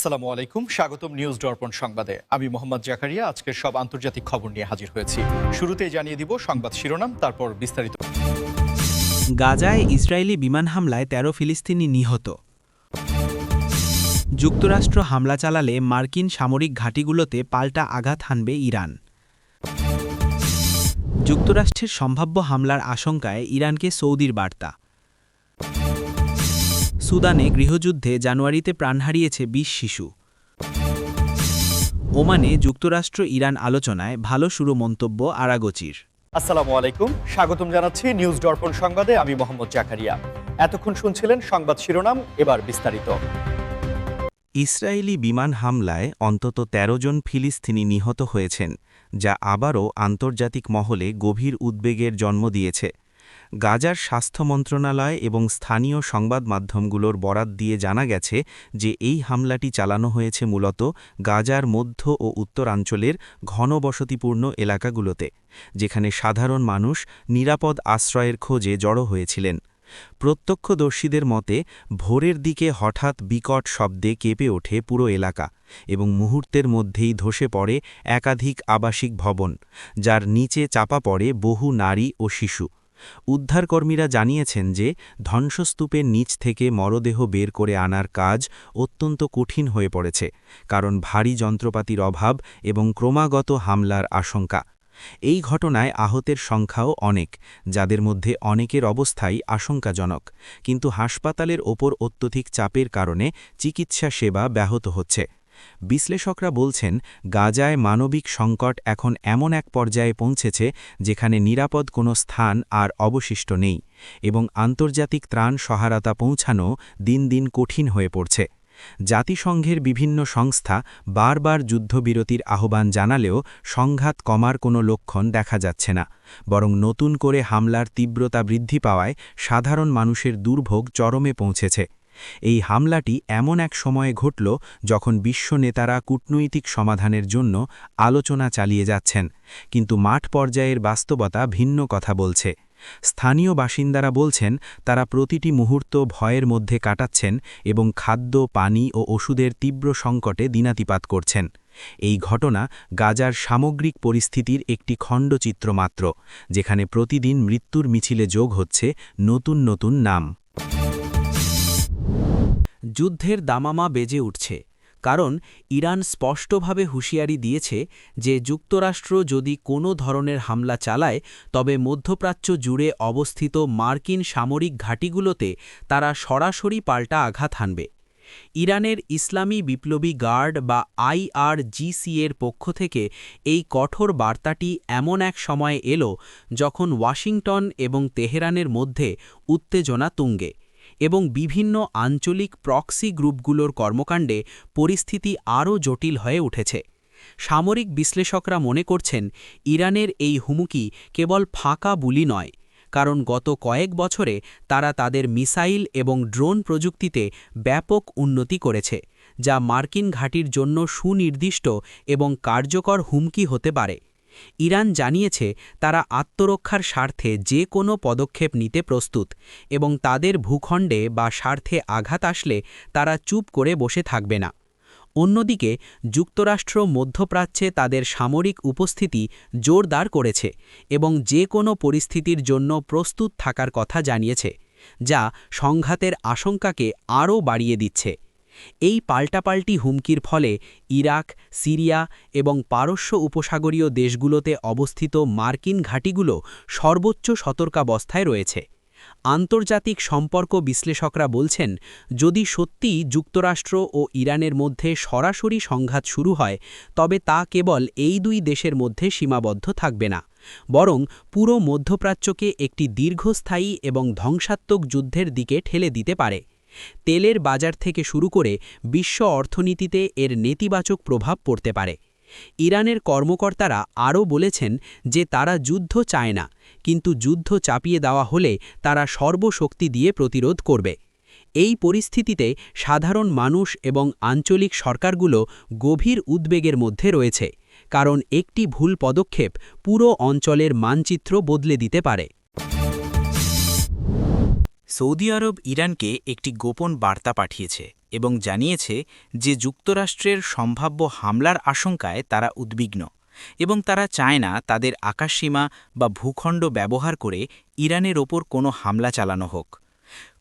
আসসালামু আলাইকুম, স্বাগতম নিউজ দর্পণ সংবাদে। আমি মোহাম্মদ জাকারিয়া আজকের সব আন্তর্জাতিক খবর নিয়ে হাজির হয়েছি। শুরুতেই জানিয়ে দিব সংবাদ শিরোনাম, তারপর বিস্তারিত। গাজায় ইসরায়েলি বিমান হামলায় ১৩ ফিলিস্তিনি নিহত। যুক্তরাষ্ট্র হামলা চালালে মার্কিন সামরিক ঘাঁটিগুলোতে পাল্টা আঘাত হানবে ইরান। যুক্তরাষ্ট্রের সম্ভাব্য হামলার আশঙ্কায় ইরানকে সৌদির বার্তা। সুদানে গৃহযুদ্ধে জানুয়ারিতে প্রাণ হারিয়েছে ২০ শিশু। ওমানে যুক্তরাষ্ট্র ইরান আলোচনায় ভালো শুরু মন্তব্য আরাগচির। আসসালামু আলাইকুম, স্বাগতম জানাচ্ছি নিউজ দর্পণ সংবাদে। আমি মোহাম্মদ জাকারিয়া। এতক্ষণ শুনছিলেন সংবাদ শিরোনাম, এবার বিস্তারিত। ইসরায়েলি বিমান হামলায় অন্তত ১৩ জন ফিলিস্তিনি নিহত হয়েছেন, যা আবারও আন্তর্জাতিক মহলে গভীর উদ্বেগের জন্ম দিয়েছে। গাজার স্বাস্থ্য মন্ত্রণালয় এবং স্থানীয় সংবাদ মাধ্যমগুলোর বরাত দিয়ে জানা গেছে যে এই হামলাটি চালানো হয়েছে মূলত গাজার মধ্য ও উত্তরাঞ্চলের ঘনবসতিপূর্ণ এলাকাগুলোতে, যেখানে সাধারণ মানুষ নিরাপদ আশ্রয়ের খোঁজে জড়ো হয়েছিলেন। প্রত্যক্ষদর্শীদের মতে ভোরের দিকে হঠাৎ বিকট শব্দে কেঁপে ওঠে পুরো এলাকা এবং মুহূর্তের মধ্যেই ধসে পড়ে একাধিক আবাসিক ভবন, যার নিচে চাপা পড়ে বহু নারী ও শিশু। উদ্ধারকর্মীরা জানিয়েছেন যে ধ্বংসস্তূপের নিচ থেকে মরদেহ বের করে আনার কাজ অত্যন্ত কঠিন হয়ে পড়েছে, কারণ ভারী যন্ত্রপাতির অভাব এবং ক্রমাগত হামলার আশঙ্কা। এই ঘটনায় আহতের সংখ্যাও অনেক, যাদের মধ্যে অনেকের অবস্থাই আশঙ্কাজনক, কিন্তু হাসপাতালের ওপর অত্যধিক চাপের কারণে চিকিৎসা সেবা ব্যাহত হচ্ছে। বিশ্লেষকরা বলছেন, গাজায় মানবিক সংকট এখন এমন এক পর্যায়ে পৌঁছেছে যেখানে নিরাপদ কোনো স্থান আর অবশিষ্ট নেই, এবং আন্তর্জাতিক ত্রাণ সহায়তা পৌঁছানো দিন দিন কঠিন হয়ে পড়ছে। জাতিসংঘের বিভিন্ন সংস্থা বারবার যুদ্ধবিরতির আহ্বান জানালেও সংঘাত কমার কোনো লক্ষণ দেখা যাচ্ছে না, বরং নতুন করে হামলার তীব্রতা বৃদ্ধি পাওয়ায় সাধারণ মানুষের দুর্ভোগ চরমে পৌঁছেছে। এই হামলাটি এমন এক সময়ে ঘটল যখন বিশ্ব নেতারা কূটনৈতিক সমাধানের জন্য আলোচনা চালিয়ে যাচ্ছেন, কিন্তু মাঠ পর্যায়ের বাস্তবতা ভিন্ন কথা বলছে। স্থানীয় বাসিন্দারা বলছেন, তারা প্রতিটি মুহূর্ত ভয়ের মধ্যে কাটাচ্ছেন এবং খাদ্য, পানি ও ওষুধের তীব্র সংকটে দিনাতিপাত করছেন। এই ঘটনা গাজার সামগ্রিক পরিস্থিতির একটি খণ্ডচিত্র মাত্র, যেখানে প্রতিদিন মৃত্যুর মিছিলে যোগ হচ্ছে নতুন নতুন নাম। যুদ্ধের দামামা বেজে উঠছে, কারণ ইরান স্পষ্টভাবে হুঁশিয়ারি দিয়েছে যে যুক্তরাষ্ট্র যদি কোনো ধরনের হামলা চালায় তবে মধ্যপ্রাচ্য জুড়ে অবস্থিত মার্কিন সামরিক ঘাঁটিগুলোতে তারা সরাসরি পাল্টা আঘাত হানবে। ইরানের ইসলামী বিপ্লবী গার্ড বা IRGC এর পক্ষ থেকে এই কঠোর বার্তাটি এমন এক সময়ে এলো যখন ওয়াশিংটন এবং তেহরানের মধ্যে উত্তেজনা তুঙ্গে, এবং বিভিন্ন আঞ্চলিক প্রক্সি গ্রুপগুলোর কর্মকাণ্ডে পরিস্থিতি আরও জটিল হয়ে উঠেছে। সামরিক বিশ্লেষকরা মনে করছেন, ইরানের এই হুমকি কেবল ফাঁকা বুলি নয়, কারণ গত কয়েক বছরে তারা তাদের মিসাইল এবং ড্রোন প্রযুক্তিতে ব্যাপক উন্নতি করেছে, যা মার্কিন ঘাঁটির জন্য সুনির্দিষ্ট এবং কার্যকর হুমকি হতে পারে। ইরান জানিয়েছে তারা আত্মরক্ষার স্বার্থে যে কোনো পদক্ষেপ নিতে প্রস্তুত, এবং তাদের ভূখণ্ডে বা স্বার্থে আঘাত আসলে তারা চুপ করে বসে থাকবে না। অন্যদিকে যুক্তরাষ্ট্র মধ্যপ্রাচ্যে তাদের সামরিক উপস্থিতি জোরদার করেছে এবং যে কোনো পরিস্থিতির জন্য প্রস্তুত থাকার কথা জানিয়েছে, যা সংঘাতের আশঙ্কাকে আরও বাড়িয়ে দিচ্ছে। এই পাল্টাপাল্টি হুমকির ফলে ইরাক, সিরিয়া এবং পারস্য উপসাগরীয় দেশগুলোতে অবস্থিত মার্কিন ঘাঁটিগুলো সর্বোচ্চ সতর্কাবস্থায় রয়েছে। আন্তর্জাতিক সম্পর্ক বিশ্লেষকরা বলছেন, যদি সত্যিই যুক্তরাষ্ট্র ও ইরানের মধ্যে সরাসরি সংঘাত শুরু হয়, তবে তা কেবল এই দুই দেশের মধ্যে সীমাবদ্ধ থাকবে না, বরং পুরো মধ্যপ্রাচ্যকে একটি দীর্ঘস্থায়ী এবং ধ্বংসাত্মক যুদ্ধের দিকে ঠেলে দিতে পারে। তেলের বাজার থেকে শুরু করে বিশ্ব অর্থনীতিতে এর নেতিবাচক প্রভাব পড়তে পারে। ইরানের কর্মকর্তারা আরও বলেছেন যে তারা যুদ্ধ চায় না, কিন্তু যুদ্ধ চাপিয়ে দেওয়া হলে তারা সর্বশক্তি দিয়ে প্রতিরোধ করবে। এই পরিস্থিতিতে সাধারণ মানুষ এবং আঞ্চলিক সরকারগুলো গভীর উদ্বেগের মধ্যে রয়েছে, কারণ একটি ভুল পদক্ষেপ পুরো অঞ্চলের মানচিত্র বদলে দিতে পারে। সৌদি আরব ইরানকে একটি গোপন বার্তা পাঠিয়েছে এবং জানিয়েছে যে যুক্তরাষ্ট্রের সম্ভাব্য হামলার আশঙ্কায় তারা উদ্বিগ্ন এবং তারা চায় না তাদের আকাশসীমা বা ভূখণ্ড ব্যবহার করে ইরানের ওপর কোনো হামলা চালানো হোক।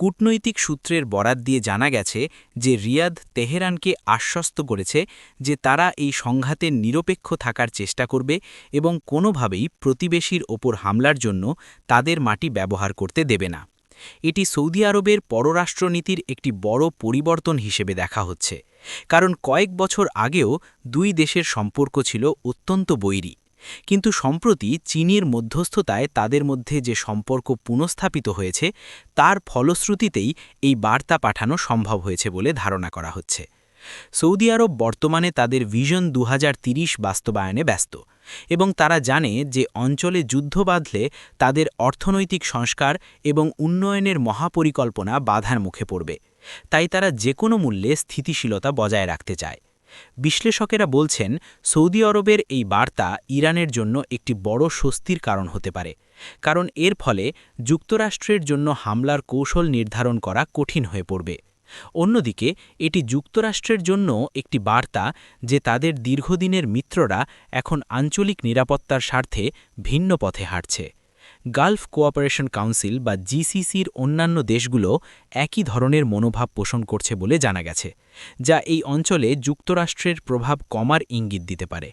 কূটনৈতিক সূত্রের বরাত দিয়ে জানা গেছে যে রিয়াদ তেহরানকে আশ্বস্ত করেছে যে তারা এই সংঘাতে নিরপেক্ষ থাকার চেষ্টা করবে এবং কোনোভাবেই প্রতিবেশীর ওপর হামলার জন্য তাদের মাটি ব্যবহার করতে দেবে না। এটি সৌদি আরবের পররাষ্ট্রনীতির একটি বড় পরিবর্তন হিসেবে দেখা হচ্ছে, কারণ কয়েক বছর আগেও দুই দেশের সম্পর্ক ছিল অত্যন্ত বৈরী, কিন্তু সম্প্রতি চীনের মধ্যস্থতায় তাদের মধ্যে যে সম্পর্ক পুনঃস্থাপিত হয়েছে তার ফলশ্রুতিতেই এই বার্তা পাঠানো সম্ভব হয়েছে বলে ধারণা করা হচ্ছে। সৌদি আরব বর্তমানে তাদের ভিশন 2030 বাস্তবায়নে ব্যস্ত এবং তারা জানে যে অঞ্চলে যুদ্ধ বাঁধলে তাদের অর্থনৈতিক সংস্কার এবং উন্নয়নের মহাপরিকল্পনা বাধার মুখে পড়বে, তাই তারা যে কোনো মূল্যে স্থিতিশীলতা বজায় রাখতে চায়। বিশ্লেষকেরা বলছেন সৌদি আরবের এই বার্তা ইরানের জন্য একটি বড় স্বস্তির কারণ হতে পারে, কারণ এর ফলে যুক্তরাষ্ট্রের জন্য হামলার কৌশল নির্ধারণ করা কঠিন হয়ে পড়বে। অন্যদিকে এটি যুক্তরাষ্ট্রের জন্য একটি বার্তা যে তাদের দীর্ঘদিনের মিত্ররা এখন আঞ্চলিক নিরাপত্তার স্বার্থে ভিন্ন পথে হাঁটছে। গালফ কোঅপারেশন কাউন্সিল বা জিসিসির অন্যান্য দেশগুলো একই ধরনের মনোভাব পোষণ করছে বলে জানা গেছে, যা এই অঞ্চলে যুক্তরাষ্ট্রের প্রভাব কমার ইঙ্গিত দিতে পারে।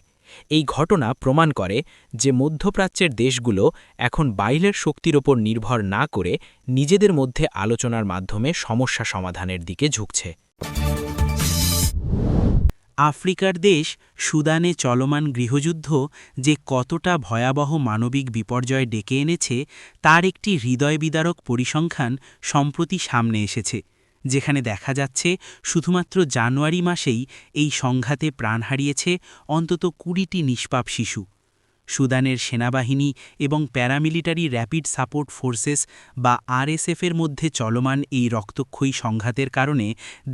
এই ঘটনা প্রমাণ করে যে মধ্যপ্রাচ্যের দেশগুলো এখন বাইরের শক্তির ওপর নির্ভর না করে নিজেদের মধ্যে আলোচনার মাধ্যমে সমস্যা সমাধানের দিকে ঝুঁকছে। আফ্রিকার দেশ সুদানে চলমান গৃহযুদ্ধ যে কতটা ভয়াবহ মানবিক বিপর্যয় ডেকে এনেছে তার একটি হৃদয়বিদারক পরিসংখ্যান সম্প্রতি সামনে এসেছে, যেখানে দেখা যাচ্ছে শুধুমাত্র জানুয়ারি মাসেই এই সংঘাতে প্রাণ হারিয়েছে অন্তত 20টি নিষ্পাপ শিশু। সুদানের সেনাবাহিনী এবং প্যারামিলিটারি র্যাপিড সাপোর্ট ফোর্সেস বা আরএসএফের মধ্যে চলমান এই রক্তক্ষয়ী সংঘাতের কারণে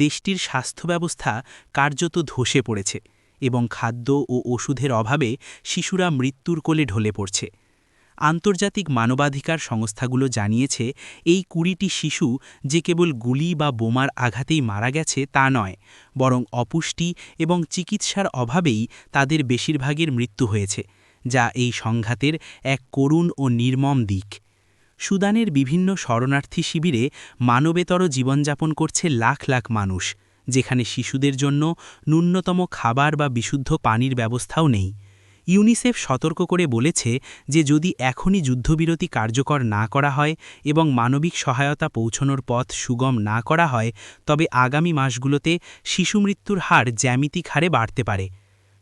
দেশটির স্বাস্থ্য ব্যবস্থা কার্যত ধসে পড়েছে এবং খাদ্য ও ওষুধের অভাবে শিশুরা মৃত্যুর কোলে ঢলে পড়ছে। আন্তর্জাতিক মানবাধিকার সংস্থাগুলো জানিয়েছে এই 20টি শিশু যে কেবল গুলি বা বোমার আঘাতেই মারা গেছে তা নয়, বরং অপুষ্টি এবং চিকিৎসার অভাবেই তাদের বেশিরভাগের মৃত্যু হয়েছে, যা এই সংঘাতের এক করুণ ও নির্মম দিক। সুদানের বিভিন্ন শরণার্থী শিবিরে মানবেতর জীবনযাপন করছে লাখ লাখ মানুষ, যেখানে শিশুদের জন্য ন্যূনতম খাবার বা বিশুদ্ধ পানির ব্যবস্থাও নেই। ইউনিসেফ সতর্ক করে বলেছে যে যদি এখনই যুদ্ধবিরতি কার্যকর না করা হয় এবং মানবিক সহায়তা পৌঁছানোর পথ সুগম না করা হয়, তবে আগামী মাসগুলোতে শিশু মৃত্যুর হার জ্যামিতিক হারে বাড়তে পারে।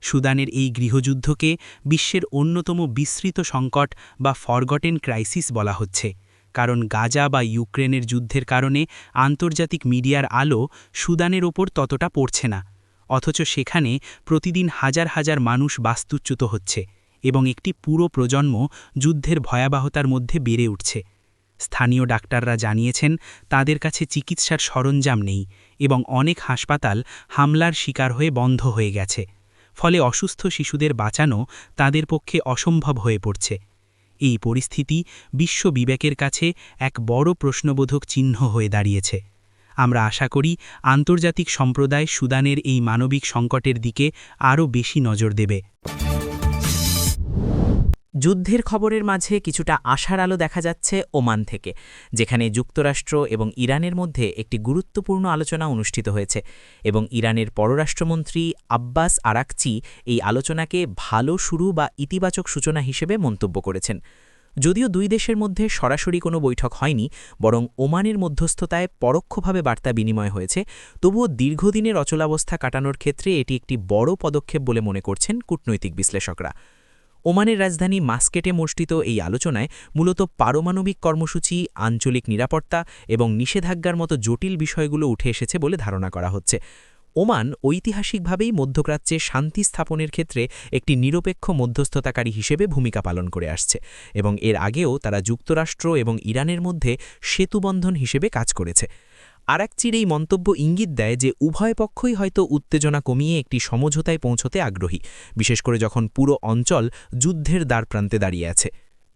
সুদানের এই গৃহযুদ্ধকে বিশ্বের অন্যতম বিস্তৃত সংকট বা ফরগটেন ক্রাইসিস বলা হচ্ছে, কারণ গাজা বা ইউক্রেনের যুদ্ধের কারণে আন্তর্জাতিক মিডিয়ার আলো সুদানের ওপর ততটা পড়ছে না, অথচ সেখানে প্রতিদিন হাজার হাজার মানুষ বাস্তুচ্যুত হচ্ছে এবং একটি পুরো প্রজন্ম যুদ্ধের ভয়াবহতার মধ্যে বেড়ে উঠছে। স্থানীয় ডাক্তাররা জানিয়েছেন তাদের কাছে চিকিৎসার সরঞ্জাম নেই এবং অনেক হাসপাতাল হামলার শিকার হয়ে বন্ধ হয়ে গেছে, ফলে অসুস্থ শিশুদের বাঁচানো তাদের পক্ষে অসম্ভব হয়ে পড়ছে। এই পরিস্থিতি বিশ্ব বিবেকের কাছে এক বড় প্রশ্নবোধক চিহ্ন হয়ে দাঁড়িয়েছে। আমরা আশা করি আন্তর্জাতিক সম্প্রদায় সুদানের এই মানবিক সংকটের দিকে আরও বেশি নজর দেবে। যুদ্ধের খবরের মাঝে কিছুটা আশার আলো দেখা যাচ্ছে ওমান থেকে, যেখানে যুক্তরাষ্ট্র এবং ইরানের মধ্যে একটি গুরুত্বপূর্ণ আলোচনা অনুষ্ঠিত হয়েছে এবং ইরানের পররাষ্ট্রমন্ত্রী আব্বাস আরাকচি এই আলোচনাকে ভালো শুরু বা ইতিবাচক সূচনা হিসেবে মন্তব্য করেছেন। যদিও দুই দেশের মধ্যে সরাসরি কোনো বৈঠক হয়নি, বরং ওমানের মধ্যস্থতায় পরোক্ষভাবে বার্তা বিনিময় হয়েছে, তবুও দীর্ঘদিনের অচলাবস্থা কাটানোর ক্ষেত্রে এটি একটি বড় পদক্ষেপ বলে মনে করছেন কূটনৈতিক বিশ্লেষকরা। ওমানের রাজধানী মাস্কেটে অনুষ্ঠিত এই আলোচনায় মূলত পারমাণবিক কর্মসূচি, আঞ্চলিক নিরাপত্তা এবং নিষেধাজ্ঞার মতো জটিল বিষয়গুলো উঠে এসেছে বলে ধারণা করা হচ্ছে। ওমান ঐতিহাসিকভাবেই মধ্যপ্রাচ্যে শান্তি স্থাপনের ক্ষেত্রে একটি নিরপেক্ষ মধ্যস্থতাকারী হিসেবে ভূমিকা পালন করে আসছে এবং এর আগেও তারা যুক্তরাষ্ট্র এবং ইরানের মধ্যে সেতুবন্ধন হিসেবে কাজ করেছে। আরাকচির এই মন্তব্য ইঙ্গিত দেয় যে উভয় পক্ষই হয়তো উত্তেজনা কমিয়ে একটি সমঝোতায় পৌঁছতে আগ্রহী, বিশেষ করে যখন পুরো অঞ্চল যুদ্ধের দ্বারপ্রান্তে দাঁড়িয়ে আছে।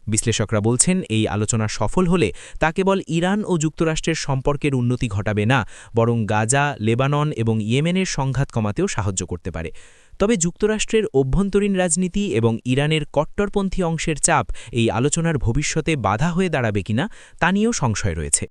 বিশ্লেষকরা বলছেন এই আলোচনা সফল হলে তা কেবল ইরান ও যুক্তরাষ্ট্রের সম্পর্কের উন্নতি ঘটাবে না, বরং গাজা, লেবানন এবং ইয়েমেনের সংঘাত কমাতেও সাহায্য করতে পারে। তবে যুক্তরাষ্ট্রের অভ্যন্তরীণ রাজনীতি এবং ইরানের কট্টরপন্থী অংশের চাপ এই আলোচনার ভবিষ্যতে বাধা হয়ে দাঁড়াবে কিনা তা নিয়েও সংশয় রয়েছে।